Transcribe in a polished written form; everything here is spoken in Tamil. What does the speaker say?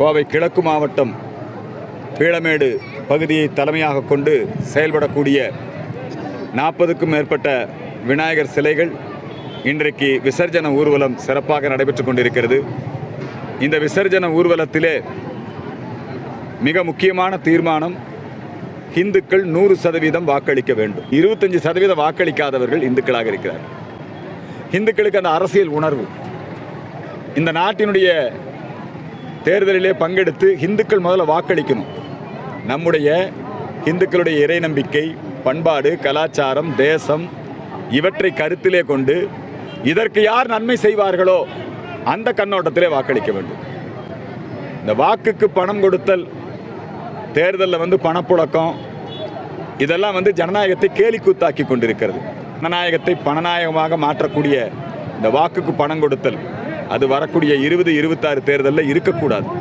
கோவை கிழக்கு மாவட்டம் பீளமேடு பகுதியை தலைமையாக கொண்டு செயல்படக்கூடிய 40க்கும் மேற்பட்ட விநாயகர் சிலைகள் இன்றைக்கு விசர்ஜன ஊர்வலம் சிறப்பாக நடைபெற்று கொண்டிருக்கிறது. இந்த விசர்ஜன ஊர்வலத்திலே மிக முக்கியமான தீர்மானம், இந்துக்கள் 100% வாக்களிக்க வேண்டும். 25% வாக்களிக்காதவர்கள் இந்துக்களாக இருக்கிறார். இந்துக்களுக்கு அந்த அரசியல் உணர்வு, இந்த நாட்டினுடைய தேர்தலிலே பங்கெடுத்து இந்துக்கள் முதல்ல வாக்களிக்கணும். நம்முடைய இந்துக்களுடைய இறை நம்பிக்கை, பண்பாடு, கலாச்சாரம், தேசம் இவற்றை கருத்திலே கொண்டு இதற்கு யார் நன்மை செய்வார்களோ அந்த கண்ணோட்டத்திலே வாக்களிக்க வேண்டும். இந்த வாக்குக்கு பணம் கொடுத்தல், தேர்தலில் பணப்புழக்கம், இதெல்லாம் ஜனநாயகத்தை கேலிக்கூத்தாக்கி கொண்டிருக்கிறது. ஜனநாயகத்தை பணநாயகமாக மாற்றக்கூடிய இந்த வாக்குக்கு பணம் கொடுத்தல் அது வரக்கூடிய 2026 தேர்தலில் இருக்கக்கூடாது.